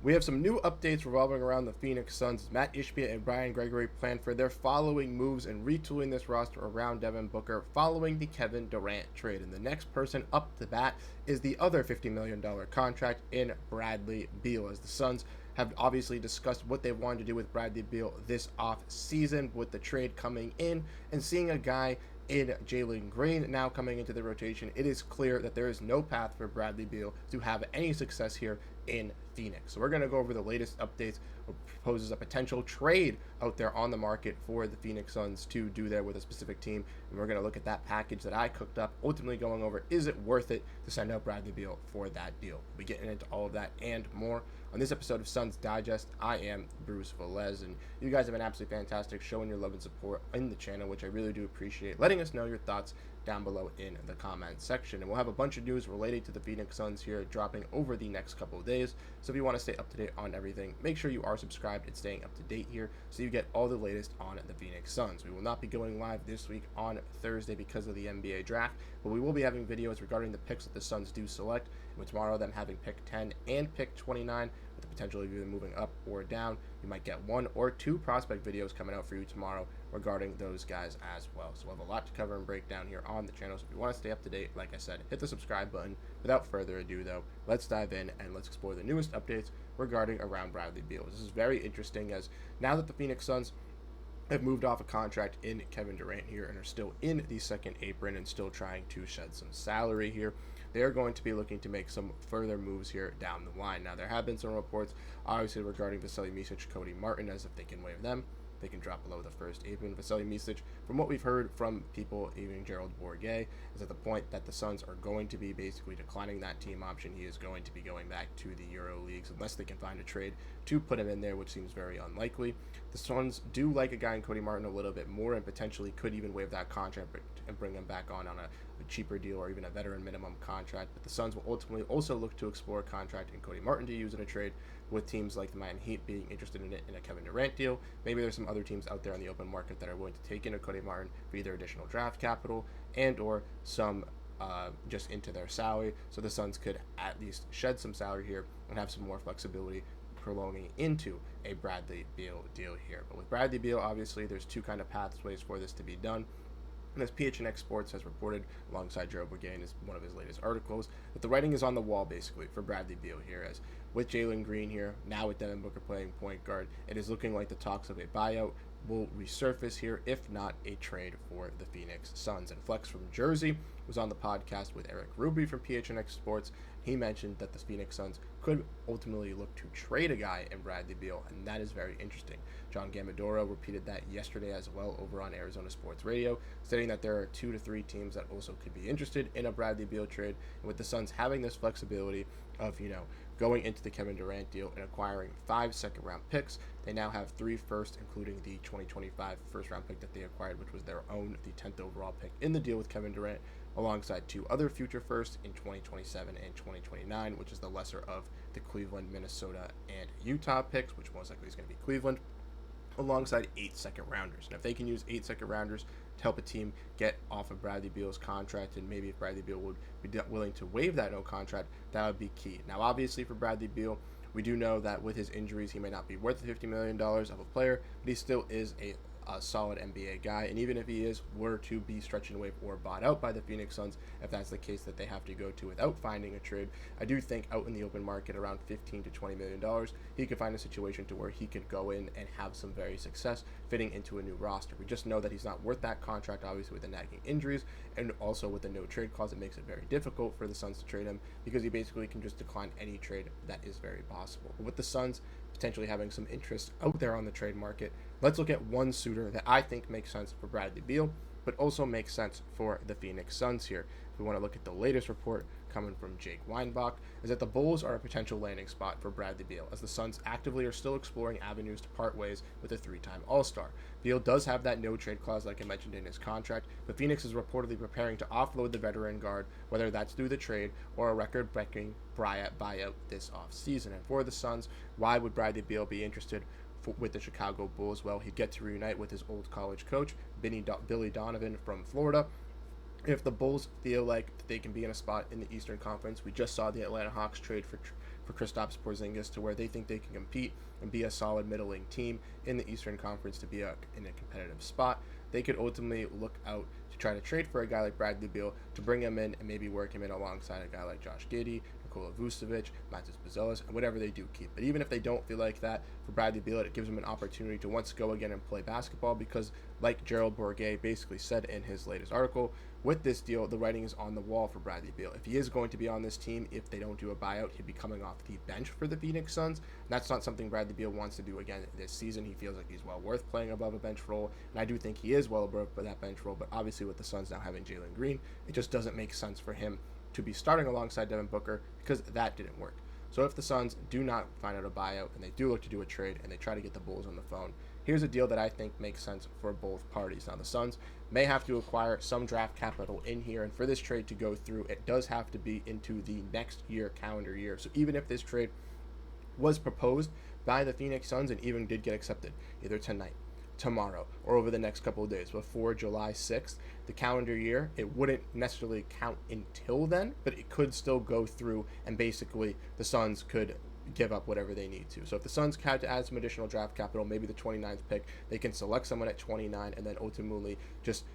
We have some new updates revolving around the Phoenix Suns. Matt Ishbia and Brian Gregory plan for their following moves and retooling this roster around Devin Booker following the Kevin Durant trade. And the next person up to bat is the other $50 million contract in Bradley Beal, as the Suns have obviously discussed what they wanted to do with Bradley Beal this off season with the trade coming in and seeing a guy in Jalen Green now coming into the rotation. It is clear that there is no path for Bradley Beal to have any success here in Phoenix. So we're going to go over the latest updates, what proposes a potential trade out there on the market for the Phoenix Suns to do there with a specific team. And we're going to look at that package that I cooked up, ultimately going over, is it worth it to send out Bradley Beal for that deal? We'll be getting into all of that and more on this episode of Suns Digest. I am Bruce Veliz, and you guys have been absolutely fantastic showing your love and support in the channel, which I really do appreciate. Letting us know your thoughts down below in the comment section. And we'll have a bunch of news related to the Phoenix Suns here dropping over the next couple of days. So if you want to stay up to date on everything, make sure you are subscribed and staying up to date here so you get all the latest on the Phoenix Suns. We will not be going live this week on Thursday because of the NBA draft, but we will be having videos regarding the picks that the Suns do select, with tomorrow them having pick 10 and pick 29, with the potential of either moving up or down. You might get one or two prospect videos coming out for you tomorrow regarding those guys as well. So we'll have a lot to cover and break down here on the channel. So if you want to stay up to date, like I said, hit the subscribe button. Without further ado though, let's dive in and let's explore the newest updates regarding around Bradley Beal. This is very interesting, as now that the Phoenix Suns have moved off a contract in Kevin Durant here and are still in the second apron and still trying to shed some salary here, they are going to be looking to make some further moves here down the line. Now, there have been some reports, obviously, regarding Veliz, Micic, Cody Martin, as if they can waive them. They can drop below the first apron. Veliz, Micic, from what we've heard from people, even Gerald Bourguet, is at the point that the Suns are going to be basically declining that team option. He is going to be going back to the Euro Leagues unless they can find a trade to put him in there, which seems very unlikely. The Suns do like a guy in Cody Martin a little bit more and potentially could even waive that contract and bring him back on a cheaper deal or even a veteran minimum contract. But the Suns will ultimately also look to explore a contract in Cody Martin to use in a trade, with teams like the Miami Heat being interested in it in a Kevin Durant deal. Maybe there's some other teams out there on the open market that are willing to take in a Cody Martin for either additional draft capital and or some just into their salary. So the Suns could at least shed some salary here and have some more flexibility prolonging into a Bradley Beal deal here. But with Bradley Beal, obviously, there's two kind of pathways for this to be done. And as PHNX Sports has reported alongside Joe Bourguet in one of his latest articles, that the writing is on the wall basically for Bradley Beal here, as with Jalen Green here, now with Devin Booker playing point guard, it is looking like the talks of a buyout will resurface here, if not a trade for the Phoenix Suns. And Flex from Jersey was on the podcast with Eric Ruby from PHNX Sports. He mentioned that the Phoenix Suns could ultimately look to trade a guy in Bradley Beal, and that is very interesting. John Gamadoro repeated that yesterday as well over on Arizona Sports Radio, stating that there are 2 to 3 teams that also could be interested in a Bradley Beal trade. And with the Suns having this flexibility of, going into the Kevin Durant deal and acquiring 5 second-round picks, they now have 3 first, including the 2025 first-round pick that they acquired, which was their own, the 10th overall pick in the deal with Kevin Durant, alongside 2 other future firsts in 2027 and 2029, which is the lesser of the Cleveland, Minnesota, and Utah picks, which most likely is going to be Cleveland, alongside 8 second-rounders. And if they can use 8 second-rounders to help a team get off of Bradley Beal's contract, and maybe if Bradley Beal would be willing to waive that no contract, that would be key. Now, obviously, for Bradley Beal, we do know that with his injuries, he may not be worth the $50 million of a player, but he still is a solid NBA guy. And even if he were to be stretching away or bought out by the Phoenix Suns, if that's the case that they have to go to without finding a trade, I do think out in the open market around $15 to $20 million, he could find a situation to where he could go in and have some very success fitting into a new roster. We just know that he's not worth that contract, obviously, with the nagging injuries, and also with the no trade clause, it makes it very difficult for the Suns to trade him, because he basically can just decline any trade. That is very possible. But with the Suns potentially having some interest out there on the trade market, let's look at one suitor that I think makes sense for Bradley Beal, but also makes sense for the Phoenix Suns here. If we want to look at the latest report coming from Jake Weinbach, is that the Bulls are a potential landing spot for Bradley Beal, as the Suns actively are still exploring avenues to part ways with a 3-time All-Star. Beal does have that no-trade clause, like I mentioned, in his contract, but Phoenix is reportedly preparing to offload the veteran guard, whether that's through the trade or a record-breaking buyout this offseason. And for the Suns, why would Bradley Beal be interested with the Chicago Bulls? Well, he'd get to reunite with his old college coach, Billy Donovan from Florida. If the Bulls feel like they can be in a spot in the Eastern Conference, we just saw the Atlanta Hawks trade for Kristaps Porzingis to where they think they can compete and be a solid middling team in the Eastern Conference to be in a competitive spot. They could ultimately look out to try to trade for a guy like Bradley Beal to bring him in and maybe work him in alongside a guy like Josh Giddey, Nikola Vucevic, Matas Bazelis, and whatever they do keep. But even if they don't feel like that for Bradley Beal, it gives him an opportunity to once go again and play basketball because, like Gerald Bourguet basically said in his latest article, with this deal, the writing is on the wall for Bradley Beal. If he is going to be on this team, if they don't do a buyout, he'd be coming off the bench for the Phoenix Suns. And that's not something Bradley Beal wants to do again this season. He feels like he's well worth playing above a bench role, and I do think he is well above that bench role, but obviously with the Suns now having Jalen Green, it just doesn't make sense for him to be starting alongside Devin Booker because that didn't work. So if the Suns do not find out a buyout and they do look to do a trade and they try to get the Bulls on the phone, here's a deal that I think makes sense for both parties. Now, the Suns may have to acquire some draft capital in here, and for this trade to go through, it does have to be into the next year, calendar year. So even if this trade was proposed by the Phoenix Suns and even did get accepted, either tonight, tomorrow, or over the next couple of days before July 6th, the calendar year, it wouldn't necessarily count until then, but it could still go through, and basically the Suns could give up whatever they need to. So if the Suns had to add some additional draft capital, maybe the 29th pick, they can select someone at 29 and then ultimately just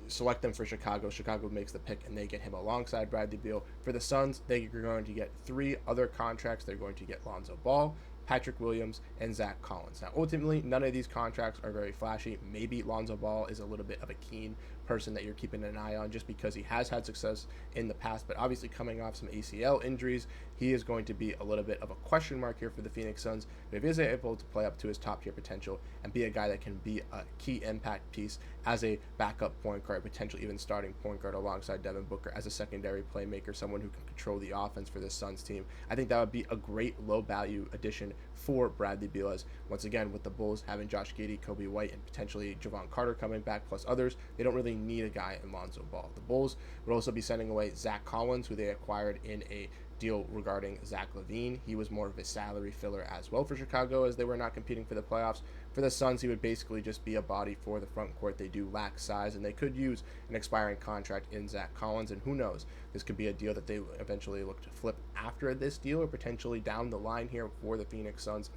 select them for Chicago. Chicago makes the pick and they get him alongside Bradley Beal. For the Suns, they are going to get 3 other contracts. They're going to get Lonzo Ball, Patrick Williams, and Zach Collins. Now, ultimately, none of these contracts are very flashy. Maybe Lonzo Ball is a little bit of a keen person that you're keeping an eye on just because he has had success in the past, but obviously coming off some ACL injuries, he is going to be a little bit of a question mark here for the Phoenix Suns. But if he is able to play up to his top tier potential and be a guy that can be a key impact piece as a backup point guard, potentially even starting point guard alongside Devin Booker as a secondary playmaker, someone who can control the offense for this Suns team, I think that would be a great low value addition for Bradley Beal. As once again, with the Bulls having Josh Giddey, Kobe White, and potentially Javon Carter coming back, plus others, they don't really need a guy in Lonzo Ball. The Bulls would also be sending away Zach Collins, who they acquired in a deal regarding Zach LaVine. He was more of a salary filler as well for Chicago as they were not competing for the playoffs. For the Suns, he would basically just be a body for the front court. They do lack size, and they could use an expiring contract in Zach Collins, and who knows, this could be a deal that they eventually look to flip after this deal or potentially down the line here for the Phoenix Suns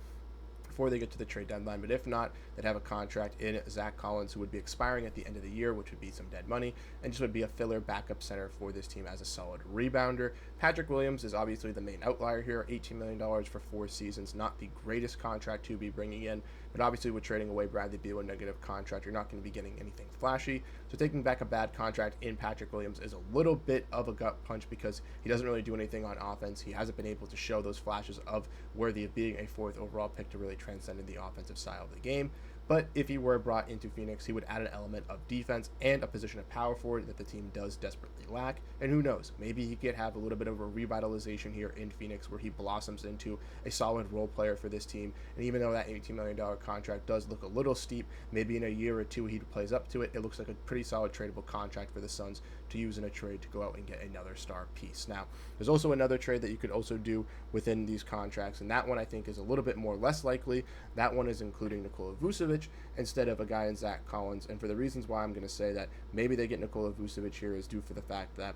before they get to the trade deadline. But if not, they'd have a contract in Zach Collins who would be expiring at the end of the year, which would be some dead money, and just would be a filler backup center for this team as a solid rebounder. Patrick Williams is obviously the main outlier here, $18 million for 4 seasons, not the greatest contract to be bringing in, but obviously with trading away Bradley Beal, a negative contract, you're not going to be getting anything flashy. So taking back a bad contract in Patrick Williams is a little bit of a gut punch because he doesn't really do anything on offense. He hasn't been able to show those flashes of worthy of being a 4th overall pick to really transcend the offensive style of the game. But if he were brought into Phoenix, he would add an element of defense and a position of power forward that the team does desperately lack. And who knows, maybe he could have a little bit of a revitalization here in Phoenix where he blossoms into a solid role player for this team. And even though that $18 million contract does look a little steep, maybe in a year or two he plays up to it, it looks like a pretty solid tradable contract for the Suns to use in a trade to go out and get another star piece. Now, there's also another trade that you could also do within these contracts, and that one I think is a little bit more less likely. That one is including Nikola Vucevic instead of a guy in Zach Collins, and for the reasons why I'm going to say that maybe they get Nikola Vucevic here is due for the fact that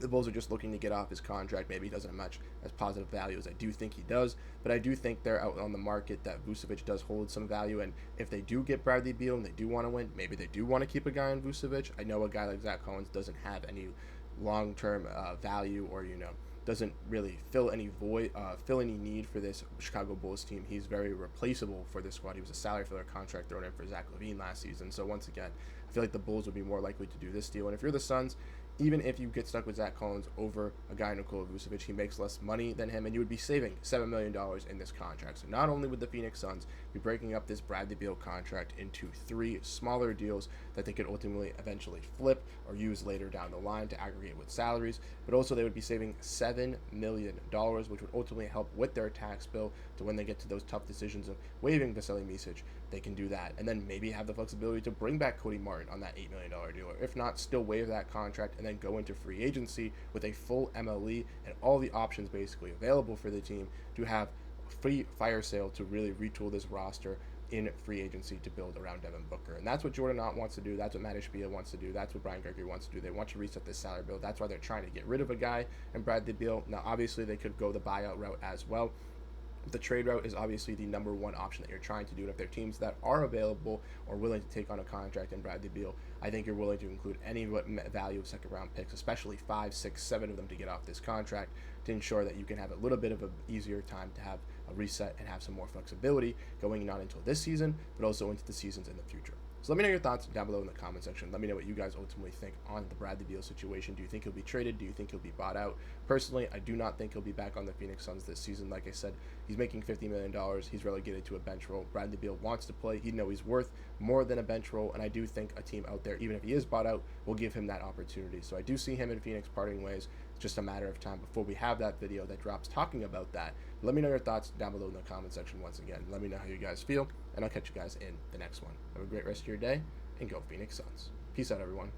the Bulls are just looking to get off his contract. Maybe he doesn't have much as positive value as I do think he does, but I do think they're out on the market that Vucevic does hold some value, and if they do get Bradley Beal and they do want to win, maybe they do want to keep a guy in Vucevic. I know a guy like Zach Collins doesn't have any long-term value or, doesn't really fill any need for this Chicago Bulls team. He's very replaceable for this squad. He was a salary filler contract thrown in for Zach LaVine last season. So once again, I feel like the Bulls would be more likely to do this deal. And if you're the Suns, even if you get stuck with Zach Collins over a guy Nikola Vucevic, he makes less money than him, and you would be saving $7 million in this contract. So not only would the Phoenix Suns be breaking up this Bradley Beal contract into 3 smaller deals that they could ultimately eventually flip or use later down the line to aggregate with salaries, but also they would be saving $7 million, which would ultimately help with their tax bill to when they get to those tough decisions of waiving Vasilij Micic, they can do that. And then maybe have the flexibility to bring back Cody Martin on that $8 million deal, or if not, still waive that contract and then go into free agency with a full MLE and all the options basically available for the team to have free fire sale to really retool this roster in free agency to build around Devin Booker. And that's what Jordan Ott wants to do. That's what Matt Ishbia wants to do. That's what Brian Gregory wants to do. They want to reset this salary bill. That's why they're trying to get rid of a guy and Bradley Beal. Now, obviously, they could go the buyout route as well. The trade route is obviously the number one option that you're trying to do. And if there are teams that are available or willing to take on a contract in Bradley Beal, I think you're willing to include any value of second round picks, especially 5, 6, 7 of them to get off this contract to ensure that you can have a little bit of an easier time to have a reset and have some more flexibility going not until this season, but also into the seasons in the future. So let me know your thoughts down below in the comment section. Let me know what you guys ultimately think on the Bradley Beal situation. Do you think he'll be traded? Do you think he'll be bought out? Personally, I do not think he'll be back on the Phoenix Suns this season. Like I said, he's making $50 million. He's relegated to a bench role. Bradley Beal wants to play. He'd know he's worth more than a bench role, and I do think a team out there, even if he is bought out, will give him that opportunity. So I do see him in Phoenix parting ways. It's just a matter of time before we have that video that drops talking about that. Let me know your thoughts down below in the comment section once again. Let me know how you guys feel, and I'll catch you guys in the next one. Have a great rest of your day, and go Phoenix Suns. Peace out, everyone.